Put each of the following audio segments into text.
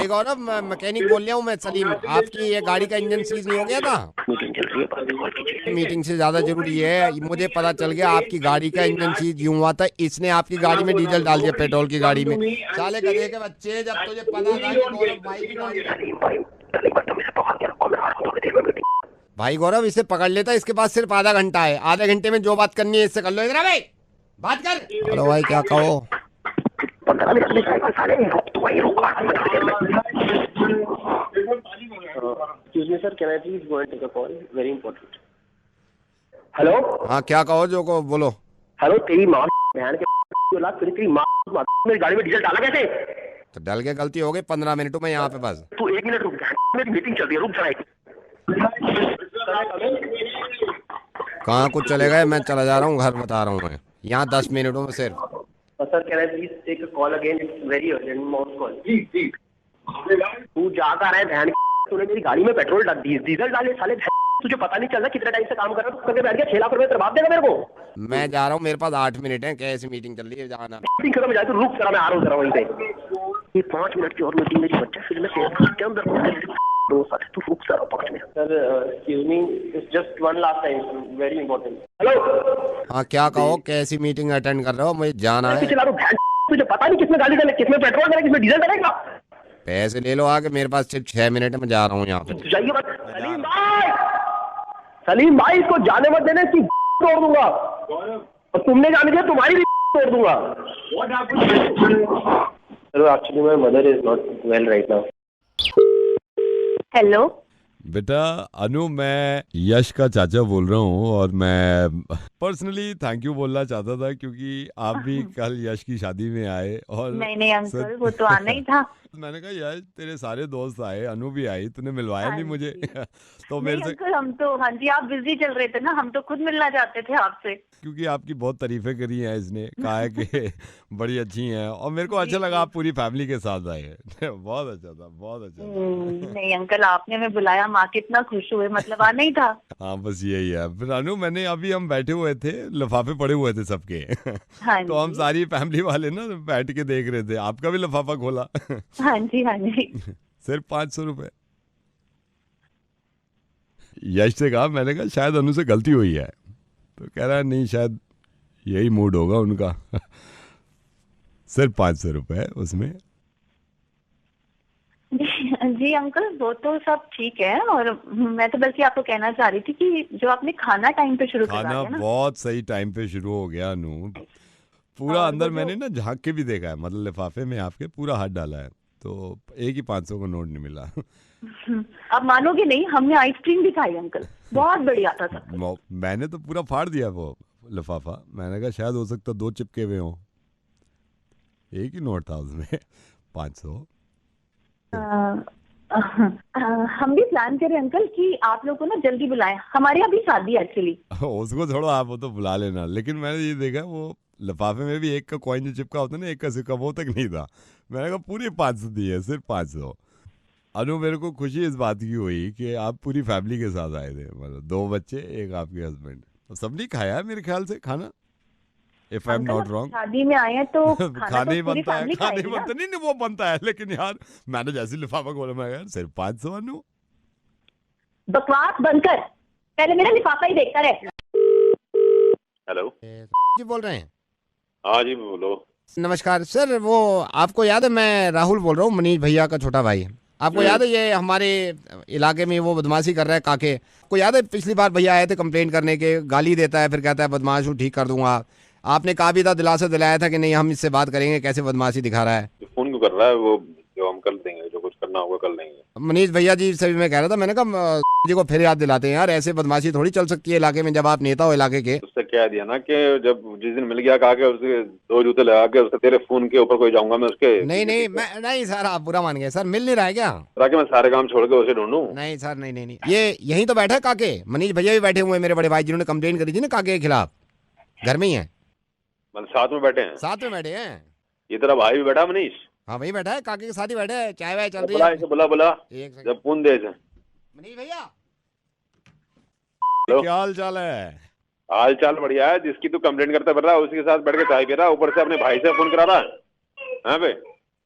भाई गौरव, मैकेनिक बोल रहा हूँ मैं, सलीम। आपकी ये गाड़ी का इंजन सीज नहीं हो गया था? मीटिंग चल रही है, बाद में कॉल कीजिए। मीटिंग से ज्यादा जरूरी है, मुझे पता चल गया आपकी गाड़ी का इंजन सीज यूं हुआ था, इसने आपकी गाड़ी में डीजल डाल दिया पेट्रोल की गाड़ी में। साले गधे के बच्चे, जब तुझे पता था कि गौरव भाई की गाड़ी। सलीम भाई, सलीम भाई तुम इसे पकड़ के रखो, मैं आ रहा हूँ थोड़ी देर में मीटिंग। भाई गौरव, इसे पकड़ लेता, इसके पास सिर्फ आधा घंटा है, आधे घंटे में जो बात करनी है इससे कर लो। इधर आ भाई, बात कर। हेलो भाई, क्या कहो? 15 मिनट में जाएगा साले, रुक तो वहीं रुक, आ रहा हूँ थोड़ी देर में। Excuse me sir, can I please go and take a call? Very important. Hello हाँ, क्या कहो, जो को बोलो। हेलो, तेरी माँ बहन के औलाद, तेरी माँ मेरी गाड़ी में डीजल डाला कैसे? तो डल के गलती हो गई, 15 मिनट में यहाँ पे बस। तू 1 मिनट रुक, मेरी मीटिंग चल रही है, रुक जरा। कहाँ कुछ चले गए, मैं चला जा रहा हूँ घर, बता रहा हूँ मैं यहाँ 10 मिनटों में सिर्फ। Sir can I please take a call again, it's very urgent माउथ कॉल। जी जी, तू जा कर है बहन, तूने मेरी गाड़ी में पेट्रोल डीजल डाले साले, तुझे पता नहीं चल रहा कितने टाइम से काम कर रहा हूँ, करके बैठ गया, 6 लाख रुपए बर्बाद देगा मेरे को। मैं जा रहा हूँ, मेरे पास 8 मिनट है, कैसी मीटिंग चल रही है, जाना। मीटिंग खत्म हो जाए तो रुक जरा, मैं आ रहा हूँ जरा वहीं पे। ये 5 मिनट की और मीटिंग मेरी बच्चा फिर मैं के अंदर दो साथ, तू रुक जरा 5 minute. Sir excuse me, it's just one last time, very important. Hello हाँ, क्या कहो, कैसी मीटिंग अटेंड कर रहे हो? मुझे जाना है। चला रहा हूँ, तुझे पता नहीं किसमें गाड़ी डाले, किसमें पेट्रोल डाले, किसमें डीजल डालेगा। पैसे ले लो आगे, मेरे पास सिर्फ 6 मिनट है, मैं जा रहा हूँ यहाँ पे। जाइए मत सलीम भाई, सलीम भाई इसको जाने मत देना, इसकी तोड़ दूंगा, और तुमने जाने दिया तुम्हारी भी तोड़ दूंगा। Hello, actually my mother is not well right now. Hello बेटा अनु, मैं यश का चाचा बोल रहा हूँ और मैं पर्सनली थैंक यू बोलना चाहता था क्योंकि आप भी कल यश की शादी में आए और नहीं नहीं अंकल, वो तो आना ही था। मैंने कहा यश तेरे सारे दोस्त आए, अनु भी आई, तूने मिलवाया हाँ नहीं मुझे तो नहीं मेरे से, अंकल, हम तो हाँ जी, आप बिजी चल रहे थे ना, हम तो खुद मिलना चाहते थे आपसे। क्योंकि आपकी बहुत तारीफें करी हैं, इसने कहा है कि बड़ी अच्छी हैं और मेरे को अच्छा लगा आप पूरी फैमिली के साथ आए हैं बहुत अच्छा था, बहुत अच्छा था। नहीं अंकल, आपने हमें बुलाया, माँ कितना खुश हुए, मतलब आना ही था। हाँ बस यही है। फिर अनु, मैंने अभी हम बैठे हुए थे, लिफाफे पड़े हुए थे सबके हाँ तो हम जी सारी फैमिली वाले ना बैठ के देख रहे थे, आपका भी लिफाफा खोला हाँ जी हाँ जी। सिर्फ 500 रुपए। यश से कहा, मैंने कहा शायद अनु से गलती हुई है, तो कह रहा है नहीं, शायद यही मूड होगा उनका सिर्फ 500 रुपए उसमें। जी अंकल, वो तो सब ठीक है, और मैं तो बल्कि आपको कहना चाह रही थी कि जो आपने खाना टाइम पे शुरू करवा खाना दिया ना। बहुत सही टाइम पे शुरू हो गया अनु, पूरा और अंदर वो मैंने ना झांक के भी देखा है, मतलब लिफाफे में आपके पूरा हाथ डाला है, तो एक ही 500 का नोट नहीं मिला आप मानोगे नहीं, हमने आइसक्रीम भी खाई अंकल, बहुत बढ़िया था सब। मैंने तो पूरा फाड़ दिया वो लिफाफा, मैंने कहा शायद हो सकता 2 चिपके हुए हों, एक ही नोट था उसमें 500। हम भी प्लान करें अंकल कि आप लोग को ना जल्दी बुलाएं, हमारे यहाँ भी शादी है एक्चुअली। उसको छोड़ो, आप वो तो बुला लेना, लेकिन मैंने ये देखा वो लिफाफे में भी एक का कॉइन जो चिपका होता है ना, एक का सिक्का, वो तक नहीं था। मैंने कहा पूरी 500 दी है, सिर्फ 500। अनु, मेरे को खुशी इस बात की हुई कि आप पूरी फैमिली के साथ आए थे, मतलब 2 बच्चे, एक आपके हस्बैंड, सबने खाया है मेरे ख्याल से खाना, if I am uncle not अब रॉन्ग शादी में आए हैं तो खाना खाने तो ही पूरी बनता है, फैमिली खाने ही खाएगी ना। बनता नहीं, नहीं वो बनता है, लेकिन यार मैंने जैसे लिफाफा खोला, मैं यार सिर्फ 500 अनु। बकवास बंद कर, पहले मेरा लिफाफा ही देखता रहे। हेलो जी बोल रहे हैं? हाँ जी बोलो। नमस्कार सर, वो आपको याद है, मैं राहुल बोल रहा हूँ, मनीष भैया का छोटा भाई। आपको याद है ये हमारे इलाके में वो बदमाशी कर रहा है काके? को याद है पिछली बार भैया आए थे कंप्लेंट करने के, गाली देता है, फिर कहता है बदमाश हूँ, ठीक कर दूंगा। आपने कहा भी था, दिलासा दिलाया था कि नहीं हम इससे बात करेंगे, कैसे बदमाशी दिखा रहा है। फोन क्यों कर रहा है वो? जो हम कर देंगे, जो कुछ करना होगा कर लेंगे। मनीष भैया जी से भी मैं कह रहा था, मैंने कहा जी को फिर याद दिलाते हैं यार, ऐसे बदमाशी थोड़ी चल सकती है इलाके में, जब आप नेता हो इलाके के। उससे कह दिया ना कि जब जिस दिन मिल गया कहा के उसके 2 जूते लगा के उसके तेरे फोन के ऊपर कोई जाऊंगा मैं उसके। नहीं नहीं, मैं नहीं सर, आप बुरा मान गए सर, मिल नहीं रहा है क्या? ताकि मैं सारे काम छोड़ के उसे ढूंढूं। नहीं सर, नहीं नहीं नहीं, ये यहीं तो बैठा है काके, मनीष भैया भी बैठे हुए हैं, मेरे बड़े भाई जिन्होंने कंप्लेंट करी थी ना काके के खिलाफ, घर में ही है, मतलब साथ में बैठे हैं? साथ में बैठे हैं। ये तेरा भाई भी बैठा मनीष? हाँ वही बैठा है, काके के साथ ही बैठा है, चाय वाय चल रही बुला है। इसे, बुला बुला। एक सेकंड, जब फोन दे इसे। मनीष भैया। क्या हाल चाल है? हाल चाल बढ़िया है, जिसकी तू कंप्लेंट करता फिर रहा है उसी के साथ बैठ के चाय पी रहा है, ऊपर से अपने भाई से फोन करा रहा है। हाँ भाई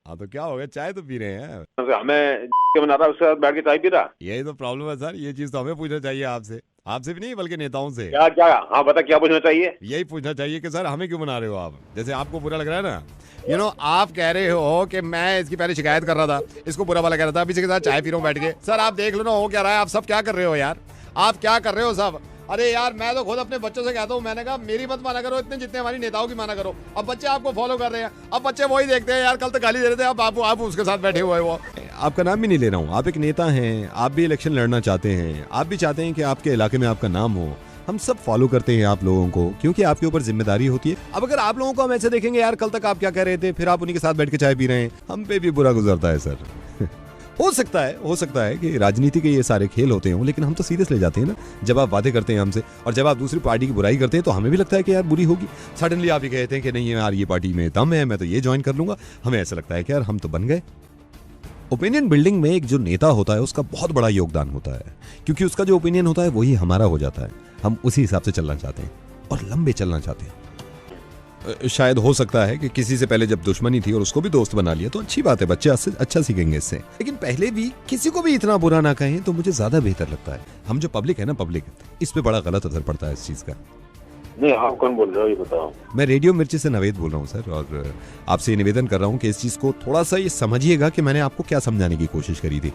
हाँ तो क्या हो गया, चाय तो पी रहे हैं। हमें के बना रहा, उसके साथ बैठ के चाय पी रहा। यही तो प्रॉब्लम है सर, ये चीज तो हमें पूछना चाहिए आपसे, आपसे भी नहीं बल्कि नेताओं से। क्या क्या? हाँ बता, क्या पूछना चाहिए? यही पूछना चाहिए कि सर हमें क्यों बना रहे हो आप, जैसे आपको बुरा लग रहा है ना। आप कह रहे हो कि मैं इसकी पहले शिकायत कर रहा था, इसको बुरा वाला कह रहा था, अभी इसके साथ चाय पी रहा हूँ बैठ के। सर आप देख लो ना हो क्या रहा है, आप सब क्या कर रहे हो यार, आप क्या कर रहे हो सब। अरे यार मैं तो खुद अपने बच्चों से कहता हूँ, मैंने कहा मेरी मत माना करो इतने जितने हमारी नेताओं की माना करो। अब बच्चे आपको फॉलो कर रहे हैं, अब बच्चे वही देखते हैं यार, कल तक गाली दे रहे थे, अब आप उसके साथ बैठे हुए हो। आपका नाम भी नहीं ले रहा हूँ, आप एक नेता हैं, आप भी इलेक्शन लड़ना चाहते हैं, आप भी चाहते हैं कि आपके इलाके में आपका नाम हो। हम सब फॉलो करते हैं आप लोगों को क्योंकि आपके ऊपर जिम्मेदारी होती है। अब अगर आप लोगों को हम ऐसे देखेंगे यार, कल तक आप क्या कह रहे थे, फिर आप उन्हीं के साथ बैठ के चाय पी रहे हैं, हम पे भी बुरा गुजरता है सर। हो सकता है कि राजनीति के ये सारे खेल होते हों, लेकिन हम तो सीरियस ले जाते हैं ना जब आप वादे करते हैं हमसे, और जब आप दूसरी पार्टी की बुराई करते हैं तो हमें भी लगता है कि यार बुरी होगी। सडनली आप ये कहते हैं कि नहीं यार ये पार्टी में दम है, मैं तो ये ज्वाइन कर लूंगा, हमें ऐसा लगता है कि यार हम तो बन गए। ओपिनियन बिल्डिंग में एक जो नेता होता है उसका बहुत बड़ा योगदान होता है, क्योंकि उसका जो ओपिनियन होता है वही हमारा हो जाता है। हम उसी हिसाब से चलना चाहते हैं और लंबे चलना चाहते हैं। शायद हो सकता है कि किसी से पहले जब दुश्मनी थी और उसको भी दोस्त बना लिया तो अच्छी बात है, बच्चे अच्छा सीखेंगे इससे, लेकिन पहले भी किसी को भी इतना बुरा ना कहें तो मुझे ज्यादा बेहतर लगता है। हम जो पब्लिक है ना, पब्लिक इस पे बड़ा गलत असर पड़ता है इस चीज का। नहीं, आप कौन बोल रहे हो ये बताओ? मैं रेडियो मिर्ची से नवेद बोल रहा हूँ सर, और आपसे ये निवेदन कर रहा हूँ कि इस चीज को थोड़ा सा ये समझिएगा कि मैंने आपको क्या समझाने की कोशिश करी थी।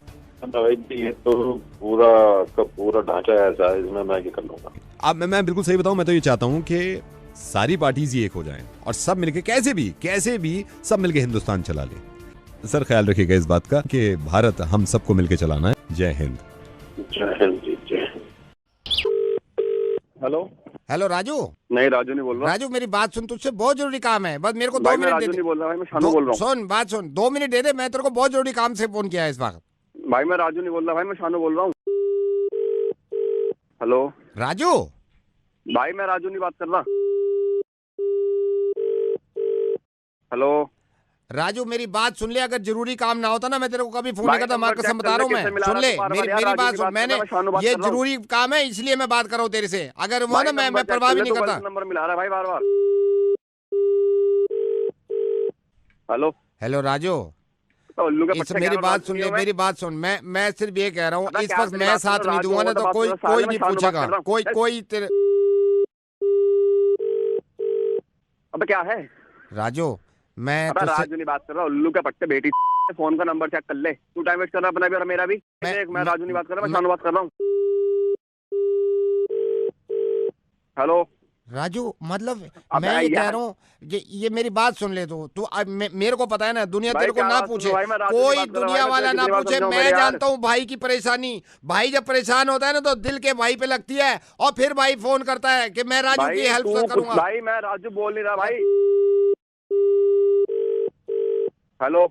ये तो पूरा ढांचा ऐसा है, इसमें मैं क्या कर लूंगा। अब मैं बिल्कुल सही बताऊं, मैं तो ये चाहता हूं कि सारी पार्टीज ही एक हो जाएं और सब मिलके कैसे भी सब मिलके हिंदुस्तान चला लें। सर ख्याल रखिएगा इस बात का कि भारत हम सबको मिलके चलाना है। जय हिंद। जय हिंद जी, जय हिंद। हेलो राजू। नहीं, राजू नहीं बोल रहा। राजू मेरी बात सुन, तुझसे बहुत जरूरी काम है, बस मेरे को 2 भाई, मैं मिनट राजू दे नहीं दे। बोल रहा भाई, मैं शानू बोल रहा हूँ। सुन बात सुन, 2 मिनट दे दे, मैं तेरे को बहुत जरूरी काम से फोन किया है इस वक्त। भाई मैं राजू नहीं बोल रहा भाई, मैं शानू बोल रहा हूँ। हेलो राजू। भाई, मैं राजू नहीं बात कर रहा। हेलो राजू मेरी बात सुन ले, अगर जरूरी काम ना होता ना मैं तेरे को कभी फोन भाई, नहीं करता। मैं नंबर कसम चेक बता रहा हूँ, कर ले, मैं किससे मिला सुन रहा ले है? बार-बार मेरी यार, मेरी राजू बात की सुन, बात मैंने कर रहा, मैं शानू बात ये कर रहा हूँ। जरूरी काम है इसलिए मैं बात कर रहा हूँ तेरे से, अगर वो भाई, ना मैं परवाह भी नहीं करता। नंबर मिला रहा है भाई बार-बार। हेलो हेलो राजू, तो उल्लू के इस पट्टे मेरी कह रहा हूँ, बात राजू सुन नहीं ले, हूँ मैं। मेरी बात सुन, मैं सिर्फ ये कह रहा हूँ, अबे इस क्या वक्त तेरी मैं बात साथ सुन, नहीं राजू दूंगा ना होगा तो तो बात कोई करो, साले कोई में नहीं शानू बात पूछेगा, कर रहा हूँ। कोई तेरे। अब क्या है? राजू मैं अबे तुझसे राजू नहीं बात कर रहा, उल्लू के पट्टे बेटी। फोन का नंबर चेक कर ले, तू टाइम वेस्ट कर रहा है अपना भी और मेरा भी। मैं राजू नहीं बात कर रहा, मैं शानू बात कर रहा हूँ। हेलो राजू मतलब अब मैं ये कह यार, रहा हूँ, ये मेरी बात सुन ले तू अब मेरे को पता है ना, दुनिया भाई तेरे को क्या ना बात सुन पूछे, भाई, मैं राजू की कोई बात कर रहा हूँ दुनिया भाई, मैं वाला तुझे ना कितनी बार पूछे, समझाऊं मैं मेरे यार। जानता हूँ भाई की परेशानी। भाई जब परेशान होता है ना तो दिल के भाई पे लगती है, और फिर भाई फोन करता है कि मैं राजू की भाई हेल्प तू कुछ, करूंगा। भाई मैं राजू बोल नहीं रहा भाई। हेलो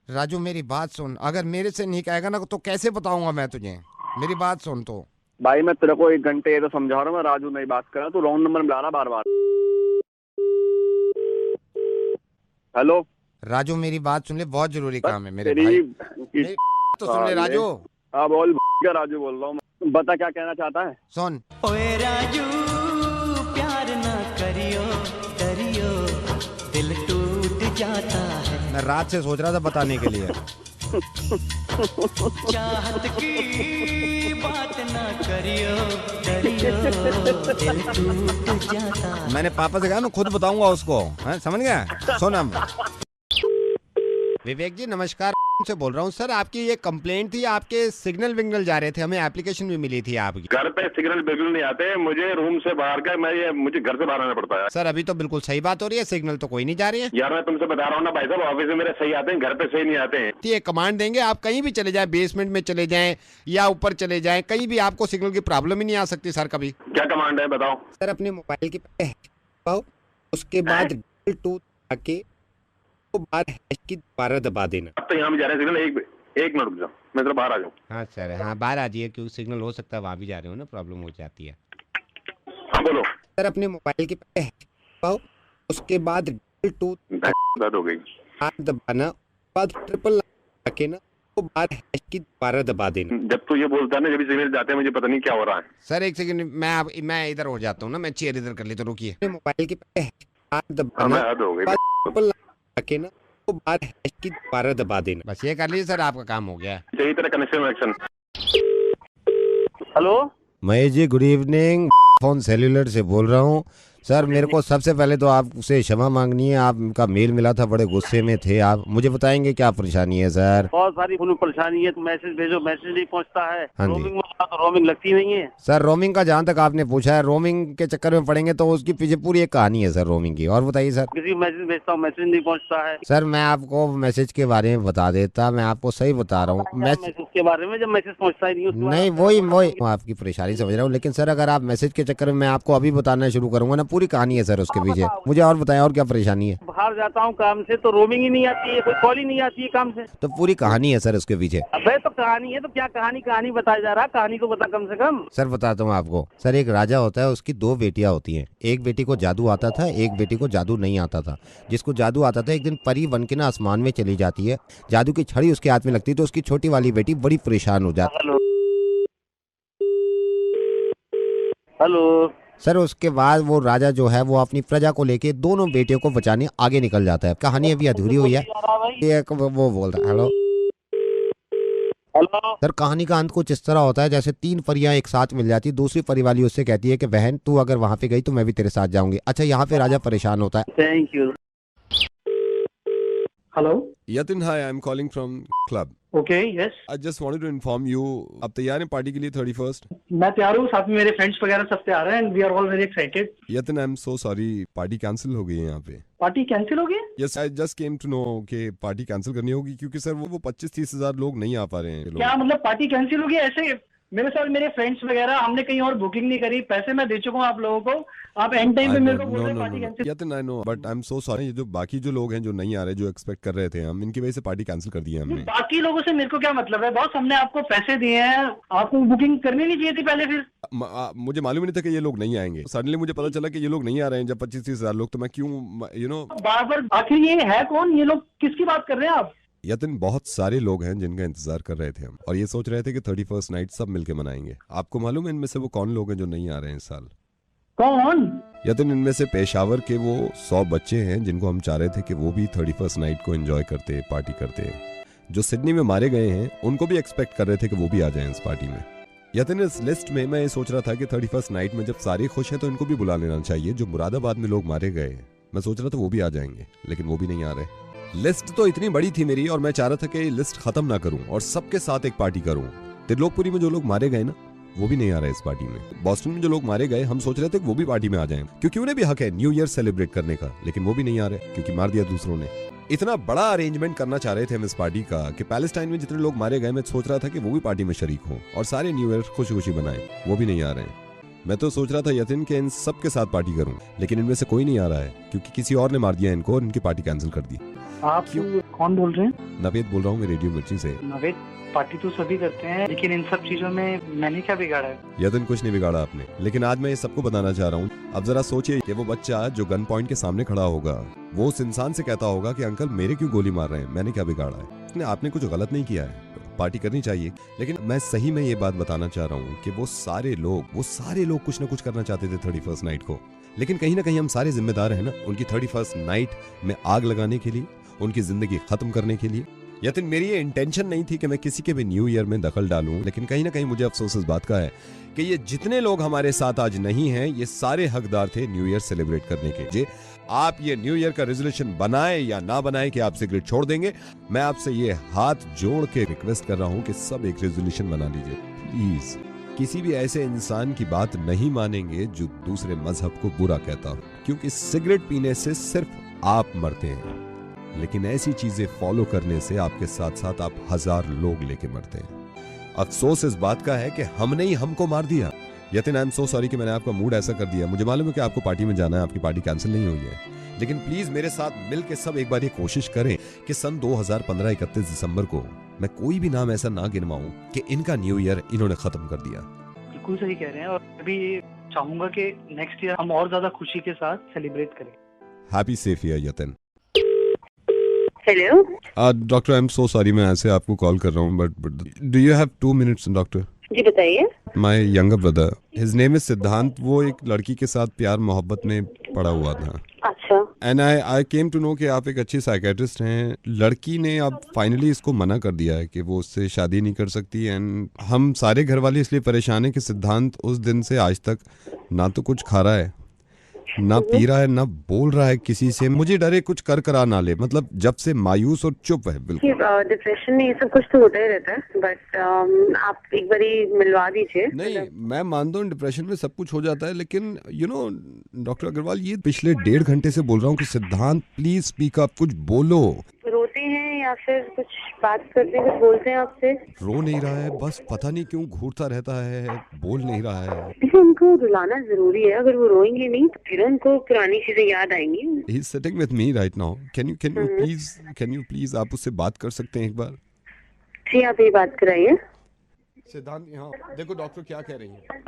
राजू मेरी बात सुन, अगर मेरे से नहीं कहेगा ना तो कैसे बताऊंगा मैं तुझे, मेरी बात सुन तो। भाई, मैं तेरे को 1 घंटे ये तो समझा रहा हूँ, मैं राजू नहीं बात कर रहा, तू रॉन्ग नंबर मिला रहा बार-बार। हेलो राजू मेरी बात सुन ले, बहुत जरूरी काम है मेरे तेरी भाई, की मेरी तो सुन ले राजू। हाँ बोल, क्या राजू बोल रहा हूँ, बता क्या कहना चाहता है। सुन ओए राजू प्यार ना करियो करियो, दिल टूट जाता है। मैं रात से सोच रहा था बताने के लिए। चाहत की बात ना करियो करियो, दिल टूट जाता है। मैंने पापा से कहा मैं खुद बताऊंगा उसको, है समझ गया। सुन हम विवेक जी नमस्कार से बोल रहा हूँ सर, आपकी ये कंप्लेंट थी, आपके सिग्नल विग्नल जा रहे थे, हमें एप्लीकेशन भी मिली थी आपकी। घर पे सिग्नल बिल्कुल नहीं आते, मुझे रूम से बाहर का, मुझे घर से बाहर आना पड़ता है। सर अभी तो बिल्कुल सही बात हो रही है, सिग्नल तो कोई नहीं जा रही है। यार मैं तुमसे बता रहा हूँ ना भाई साहब, ऑफिस में मेरे सही आते हैं, घर पे सही नहीं आते हैं। ये कमांड देंगे, आप कहीं भी चले जाएं, बेसमेंट में चले जाएं या ऊपर चले जाएं, कहीं भी आपको सिग्नल की प्रॉब्लम ही नहीं आ सकती सर कभी। क्या कमांड है बताओ? सर अपने मोबाइल की पाओ, उसके बाद टू आके तो बार हैश की दोबारा दबा देना। अब तो यहाँ भी जा रहे हैं सिग्नल, एक मिनट रुक जाओ, मैं जरा बाहर आ जाऊँ। हाँ सर, हाँ बाहर आ जाइए, क्योंकि सिग्नल हो सकता है वहाँ भी जा रहे हो ना, प्रॉब्लम हो जाती है। हाँ बोलो। सर अपने मोबाइल की पाओ, उसके बाद टू दर्द हो गई। दबाना, बाद ट्रिपल आके ना तो बार हैश की दोबारा दबा देना। जब तू ये बोलता है ना, जब सिग्नल जाते हैं मुझे पता नहीं क्या हो रहा है। सर एक सेकंड, मैं इधर हो जाता हूँ ना, मैं चेयर इधर कर लेता हूँ, रुकिए। मोबाइल की दबाना, हद हो गई। ट्रिपल आके ना बार हैश की दोबारा दबा देना, बस ये कर लीजिए सर, आपका काम हो गया। यही तरह connection action. Hello Mahesh ji good evening, phone cellular से बोल रहा हूँ। सर मेरे को सबसे पहले तो आपसे क्षमा मांगनी है, आपका मेल मिला था, बड़े गुस्से में थे आप, मुझे बताएंगे क्या परेशानी है सर? बहुत सारी फुल परेशानी है, तो मैसेज भेजो, मैसेज नहीं पहुंचता है। हाँ जी। रोमिंग में तो रोमिंग लगती नहीं है। सर रोमिंग का जहाँ तक आपने पूछा है, रोमिंग के चक्कर में पड़ेंगे तो उसकी पीछे पूरी एक कहानी है सर रोमिंग की। और बताइए सर। किसी को मैसेज भेजता हूँ, मैसेज नहीं पहुंचता है। सर मैं आपको मैसेज के बारे में बता देता, मैं आपको सही बता रहा हूँ। मैसेज के बारे में, जब मैसेज पहुंचता ही नहीं उसके बाद नहीं वही मैं आपकी परेशानी समझ रहा हूँ, लेकिन सर अगर आप मैसेज के चक्कर में मैं आपको अभी बताना शुरू करूंगा ना, पूरी कहानी है सर उसके पीछे। मुझे और बताएं और क्या परेशानी है? बाहर जाता हूँ काम से तो रोमिंग ही नहीं आती है, कोई कॉल ही नहीं आती है काम से। तो पूरी कहानी है सर उसके पीछे। अबे तो कहानी है तो क्या कहानी बताया जा रहा है, कहानी को बता कम से कम। सर बताता हूँ आपको। सर एक राजा होता है, उसकी 2 बेटियां होती हैं। एक बेटी को जादू आता था, एक बेटी को जादू नहीं आता था। जिसको जादू आता था एक दिन परी बन के ना आसमान में चली जाती है, जादू की छड़ी उसके हाथ में लगती है, तो उसकी छोटी वाली बेटी बड़ी परेशान हो जाती है। हेलो सर उसके बाद वो राजा जो है वो अपनी प्रजा को लेके दोनों बेटियों को बचाने आगे निकल जाता है। कहानी अभी अधूरी हुई है। एक वो बोल रहा है हेलो हेलो। सर, कहानी का अंत कुछ इस तरह होता है जैसे 3 परियां एक साथ मिल जाती, दूसरी परी वाली उससे कहती है कि बहन तू अगर वहां पे गई तो मैं भी तेरे साथ जाऊंगी। अच्छा यहाँ पे राजा परेशान होता है। Thank you. Hello Yatin, hi, I'm calling from club. Okay yes I just wanted to inform you, आप तैयार हैं पार्टी के लिए 31st? मैं तैयार हूँ, साथ में मेरे फ्रेंड्स वगैरह सब तैयार हैं and we are all very excited. Yatin, I'm so sorry, party cancel हो गई है यहाँ पे। पार्टी कैंसिल हो गई? Yes, I just came to know कि पार्टी कैंसिल करनी होगी क्योंकि सर वो 25-30 हजार लोग नहीं आ पा रहे हैं। क्या मतलब पार्टी कैंसिल हो गई? ऐसे मेरे साथ मेरे फ्रेंड्स वगैरह, हमने कहीं और बुकिंग नहीं करी, पैसे मैं दे चुका हूँ आप लोगों को, आप एंड टाइम पे मेरे को बोल रहे हैं party cancel. Yatin, I know, but I'm so sorry, ये जो बाकी जो लोग हैं जो नहीं आ रहे, जो एक्सपेक्ट कर रहे थे हम, इनकी वजह से पार्टी कैंसिल कर दी है हमने। बाकी लोगों से मेरे को क्या मतलब है बॉस, हमने आपको पैसे दिए हैं, आपको बुकिंग करनी नहीं चाहिए थी पहले फिर? मुझे मालूम ही नहीं था कि ये लोग नहीं आएंगे। सडनली मुझे पता चला कि ये लोग नहीं आ रहे हैं जब 25-30 हजार लोग, तो मैं क्यों बार बार आखिर ये है कौन, ये लोग किसकी बात कर रहे हैं आप? यतिन, बहुत सारे लोग हैं जिनका इंतजार कर रहे थे हम, और ये सोच रहे थे कि 31st नाइट सब मिलके मनाएंगे। आपको मालूम है इनमें से वो कौन लोग हैं जो नहीं आ रहे हैं इस साल? कौन? यतिन, इनमें से पेशावर के वो 100 बच्चे हैं जिनको हम चाह रहे थे कि वो भी 31st नाइट को एंजॉय करते, पार्टी करते। जो सिडनी में मारे गए हैं उनको भी एक्सपेक्ट कर रहे थे कि वो भी आ जाएं इस पार्टी में। यतिन, इस लिस्ट में मैं ये सोच रहा था कि 31st नाइट में जब सारे खुश हैं तो इनको भी बुला लेना चाहिए। जो मुरादाबाद में लोग मारे गए हैं, मैं सोच रहा था वो भी आ जाएंगे, लेकिन वो भी नहीं आ रहे। लिस्ट तो इतनी बड़ी थी मेरी, और मैं चाह रहा था कि लिस्ट खत्म ना करूं और सबके साथ एक पार्टी करूं। त्रिलोकपुरी में जो लोग मारे गए ना, वो भी नहीं आ रहे इस पार्टी में। बॉस्टन में जो लोग मारे गए, हम सोच रहे थे कि वो भी पार्टी में आ जाएं, क्योंकि उन्हें भी हक है न्यू ईयर सेलिब्रेट करने का, लेकिन वो भी नहीं आ रहे क्योंकि मार दिया दूसरों ने। इतना बड़ा अरेंजमेंट करना चाह रहे थे हम इस पार्टी का कि पैलेस्टाइन में जितने लोग मारे गए, मैं सोच रहा था कि वो भी पार्टी में शरीक हों और सारे न्यू ईयर खुशी खुशी बनाएं। वो भी नहीं आ रहे हैं। मैं तो सोच रहा था यतिन के इन सब के साथ पार्टी करूं, लेकिन इनमें से कोई नहीं आ रहा है क्योंकि किसी और ने मार दिया इनको और इनकी पार्टी कैंसिल कर दी। आप कौन बोल रहे हैं? नवेद बोल रहा हूँ, मैं रेडियो मिर्ची से। नवेद, पार्टी तो सभी करते हैं, लेकिन इन सब चीजों में मैंने क्या बिगाड़ा है? यतिन, कुछ नहीं बिगाड़ा आपने, लेकिन आज मैं ये सबको बताना चाह रहा हूँ। अब जरा सोचिए कि वो बच्चा जो गन पॉइंट के सामने खड़ा होगा, वो उस इंसान से कहता होगा कि अंकल मेरे क्यों गोली मार रहे हैं, मैंने क्या बिगाड़ा है? आपने कुछ गलत नहीं किया है, पार्टी करनी चाहिए। लेकिन मैं सही में ये बात बताना चाह रहा हूँ कि वो सारे लोग कुछ ना कुछ करना चाहते थे 31st नाइट को, लेकिन कहीं ना कहीं हम सारे जिम्मेदार हैं ना उनकी 31st नाइट में आग लगाने के लिए, उनकी जिंदगी खत्म करने के लिए। यतिन, मेरी ये इंटेंशन नहीं थी कि मैं किसी के भी न्यू ईयर में दखल डालूं, लेकिन कहीं ना कहीं मुझे अफसोस इस बात का है कि ये जितने लोग हमारे साथ आज नहीं हैं, ये सारे हकदार थे न्यू ईयर सेलिब्रेट करने के। आप ये न्यू ईयर का रेजोल्यूशन बनाए या ना बनाए कि आप सिगरेट छोड़ देंगे, मैं आपसे ये हाथ जोड़ के रिक्वेस्ट कर रहा हूं कि सब एक रेजोल्यूशन बना लीजिए प्लीज। किसी भी ऐसे इंसान की बात नहीं मानेंगे जो दूसरे मजहब को बुरा कहता हो, क्योंकि सिगरेट पीने से सिर्फ आप मरते हैं, लेकिन ऐसी चीजें फॉलो करने से आपके साथ साथ आप 1000 लोग लेके मरते हैं। अफसोस इस बात का है कि हमने ही हमको मार दिया। यतिन, आई एम सो सॉरी कि मैंने आपका मूड ऐसा कर दिया। मुझे मालूम है कि आपको पार्टी में जाना है, आपकी पार्टी कैंसिल नहीं हुई है, लेकिन प्लीज मेरे साथ मिलकर सब एक बार ये कोशिश करें कि सन 2015 31 दिसंबर को मैं कोई भी नाम ऐसा ना गिनवाऊं कि इनका न्यू ईयर इन्होंने खत्म कर दिया। बिल्कुल सही कह रहे हैं, और अभी चाहूंगा कि नेक्स्ट ईयर हम और ज्यादा खुशी के साथ सेलिब्रेट करें। Happy safe year Yatin. Hello doctor, I am so sorry मैं ऐसे आपको कॉल कर रहा हूँ, but do you have 2 minutes doctor? जी बताइए। My younger brother, his name is Siddhant, वो एक लड़की के साथ प्यार मोहब्बत में पड़ा हुआ था। अच्छा। And I came to know कि आप एक अच्छी साइकेट्रिस्ट हैं। लड़की ने अब फाइनली इसको मना कर दिया है कि वो उससे शादी नहीं कर सकती। एंड हम सारे घर वाले इसलिए परेशान हैं कि सिद्धांत उस दिन से आज तक ना तो कुछ खा रहा है, ना पी रहा है, ना बोल रहा है किसी से। मुझे डरे कुछ कर करा ना ले, मतलब जब से मायूस और चुप है बिल्कुल। डिप्रेशन में ये सब कुछ तो होता ही रहता है, बट आप एक बारी मिलवा दीजिए। नहीं, मैं मानता हूँ डिप्रेशन में सब कुछ हो जाता है, लेकिन यू नो डॉक्टर अग्रवाल, ये पिछले 1.5 घंटे से बोल रहा हूँ कि सिद्धांत प्लीज स्पीक अप, कुछ बोलो। रोते हैं या फिर कुछ बात करते हैं, कुछ बोलते हैं आपसे? रो नहीं रहा है, बस पता नहीं क्यों घूरता रहता है, बोल नहीं रहा है। देखिए, उनको रुलाना जरूरी है। अगर वो रोएंगे नहीं तो फिर उनको पुरानी चीजें याद आएंगी। He is sitting with me right now. Can you please आप उससे बात कर सकते हैं एक बार? जी, आप ये बात कराइए। सिद्धांत, यहाँ देखो डॉक्टर क्या कह रही है।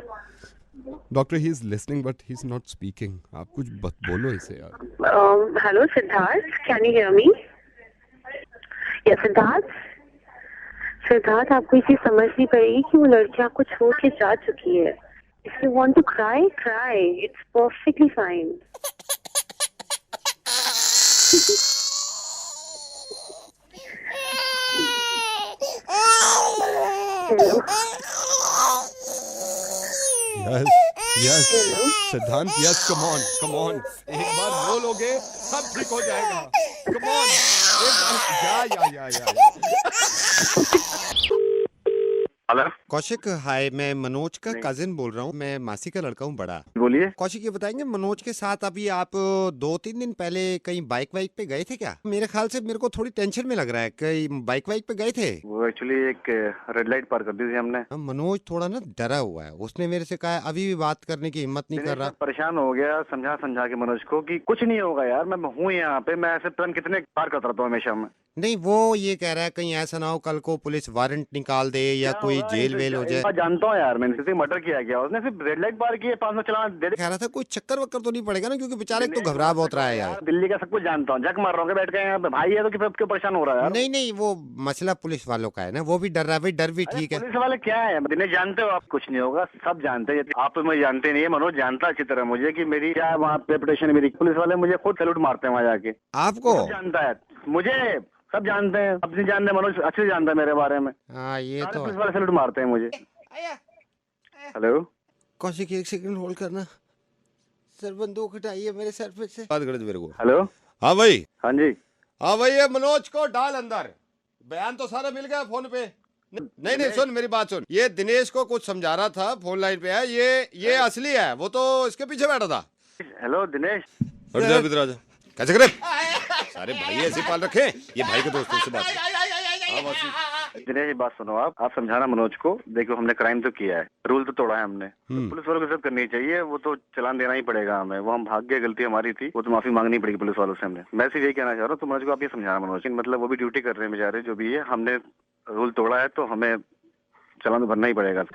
Doctor, he is listening but he is not speaking. आप कुछ बोलो इसे यार। Hello Siddharth, can you hear me? या सिद्धार्थ, सिद्धार्थ आपको ये चीज समझनी पड़ेगी कि वो लड़की आपको छोड़ के जा चुकी है। If you want to cry, cry, it's perfectly fine. Yes Siddhant, yes, come on, एक बार बोलोगे सब ठीक हो जाएगा। कम ऑन, एक बार, या। हेलो कौशिक, हाय, मैं मनोज का कजिन बोल रहा हूँ। मैं मासी का लड़का हूँ बड़ा। बोलिए। कौशिक, ये बताएंगे मनोज के साथ अभी आप 2-3 दिन पहले कहीं बाइक वाइक पे गए थे क्या? मेरे ख्याल से मेरे को थोड़ी टेंशन में लग रहा है, कहीं बाइक वाइक पे गए थे? वो एक्चुअली एक रेड लाइट पार कर दी थी हमने। मनोज थोड़ा ना डरा हुआ है, उसने मेरे से कहा अभी भी बात करने की हिम्मत नहीं कर रहा। परेशान हो गया, समझा के मनोज को कि कुछ नहीं होगा यार, मैं हूँ यहाँ पे। मैं ऐसे टर्न कितने पार करता रहता हूँ हमेशा में। नहीं, वो ये कह रहा है कहीं ऐसा ना हो कल को पुलिस वारंट निकाल दे या कोई जेल वेल हो जाए। जानता हूँ यार, मैंने किसी मर्डर किया गया, उसने सिर्फ रेड लाइट पार की, 500 चलान दे दे। कह रहा था कोई चक्कर वक्कर तो नहीं पड़ेगा ना, क्योंकि बेचारे तो घबरा बहुत रहा है यार। दिल्ली का सब कुछ जानता हूँ, जग मार रहा हूँ बैठ के यहाँ पे। भाई है तो क्यों परेशान हो रहा है यार? नहीं, वो मसला पुलिस वालों का है ना, वो भी डर रहा है। भाई डर भी ठीक है। पुलिस वाले क्या है, दिनेश जानते हो आप? कुछ नहीं होगा, सब जानते हैं। आप तो मुझे जानते नहीं है, मनोज जानता अच्छी तरह मुझे कि मेरी क्या वहाँ रेपुटेशन है मेरी। पुलिस वाले मुझे खुद सैल्यूट मारते हैं वहाँ जाके। आपको जानता है मुझे, सब जानते हैं। अब नहीं जानते, मनोज अच्छे से जानता है मेरे बारे में। हाँ, ये तो पुलिस वाले सैल्यूट मारते हैं मुझे। हेलो कौशिक, एक सेकंड होल्ड करना। सर, बंदूक हटाइए मेरे सर पे से। बात कर दे मेरे को। हेलो। हाँ भाई, हाँ जी। हाँ भाई, ये मनोज को डाल अंदर। बयान तो सारा मिल गया फोन पे। नहीं, सुन मेरी बात सुन। ये दिनेश को कुछ समझा रहा था, फोन लाइन पे है। ये असली है, वो तो इसके पीछे बैठा था। हेलो दिनेश। हट जा इधर, आजा। कैसे करे? सारे भाई ऐसे पाल रखे, ये भाई के दोस्तों से बात। दिनेश, बात सुनो, आप समझाना मनोज को। देखो, हमने क्राइम तो किया है, रूल तो तोड़ा है हमने। तो पुलिस वालों की सब करनी चाहिए, वो तो चलान देना ही पड़ेगा हमें। वो हम भाग गए, गलती हमारी थी, वो तो माफी मांगनी पड़ेगी पुलिस वालों से हमने। मैं सिर्फ यही कहना चाह रहा हूँ, तो मनोज को आप ये समझाना। मनोज मतलब वो भी ड्यूटी कर रहे हैं बेचारे, जो भी है। हमने रूल तोड़ा है तो हमें चलान भरना ही पड़ेगा।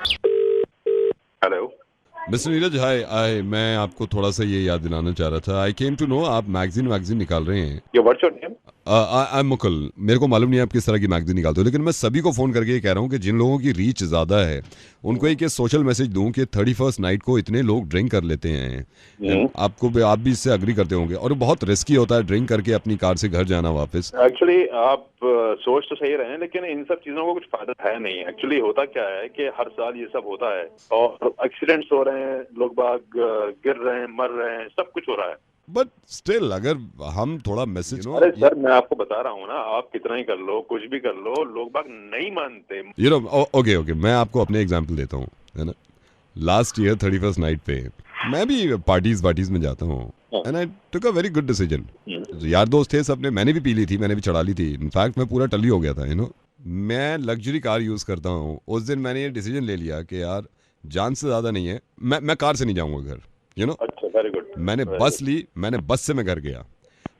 हेलो मिस्टर नीरज, हाय, मैं आपको थोड़ा सा ये याद दिलाना चाह रहा था। आई केम टू नो आप मैगजीन निकाल रहे हैं। What's your name? I am Mukul. मेरे को मालूम नहीं आप किस तरह की मैगजीन निकालते हो, लेकिन मैं सभी को फोन करके ये कह रहा हूँ कि जिन लोगों की रीच ज्यादा है उनको एक सोशल मैसेज दूं कि 31st नाइट को इतने लोग ड्रिंक कर लेते हैं। आप भी इससे अग्री करते होंगे, और बहुत रिस्की होता है ड्रिंक करके अपनी कार से घर जाना वापस। एक्चुअली आप सोच तो सही रहे हैं, लेकिन इन सब चीजों को कुछ फायदा है नहीं। एक्चुअली होता क्या है कि हर साल ये सब होता है और एक्सीडेंट्स हो रहे हैं, लोग बाग गिर रहे हैं, मर रहे हैं, सब कुछ हो रहा है। बट स्टिल अगर हम थोड़ा मैसेज, अरे सर, मैं आपको बता रहा हूँ ना, आप कितना ही कर लो, कुछ भी कर लो, लोग बाग नहीं मानते। ओके, मैं आपको अपने एग्जांपल देता हूँ, है ना। लास्ट ईयर 31st नाइट पे मैं भी पार्टीज में जाता हूँ, and I took a very good decision. यार दोस्त थे सबने, मैंने भी पी ली थी, मैंने भी चढ़ा ली थी। इनफैक्ट मैं पूरा टली हो गया था, मैं लग्जरी कार यूज करता हूँ। उस दिन मैंने ये डिसीजन ले लिया कि यार जान से ज्यादा नहीं है, मैं कार से नहीं जाऊंगा घर, अच्छा, वेरी गुड। मैंने बस ली, मैंने बस से मैं घर गया।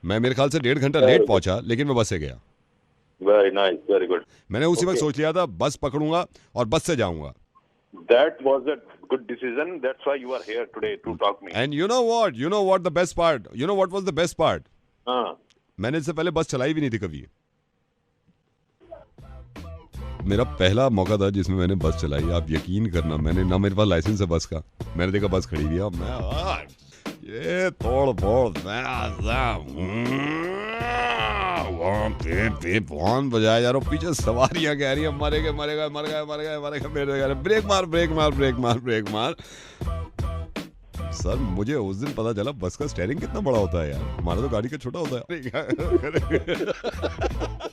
मैं मेरे ख्याल से 1.5 घंटा लेट पहुंचा, लेकिन मैं बस से गया। Very nice, very good. मैंने उसी वक्त सोच लिया था बस पकड़ूंगा और बस से जाऊंगा। That was a good decision. That's why you are here today to talk me. And you know what the best part? You know what was the best part? हाँ। मैंने इससे पहले बस चलाई भी नहीं थी कभी। मेरा पहला मौका था जिसमें मैंने बस चलाई। आप यकीन करना, मैंने ना मेरे पास लाइसेंस है बस का, मैंने देखा बस खड़ी हुई है, मैं ये तोड़ फोड़ फोन बजाया जा रहा हूँ, पीछे सवारियां कह रही है मरेगा मरेगा मरेगा मरेगा मरेगा, मेरे ब्रेक मार ब्रेक मार ब्रेक मार ब्रेक मार। सर मुझे उस दिन पता चला बस का स्टीयरिंग कितना बड़ा होता है यार, हमारा तो गाड़ी का छोटा होता है।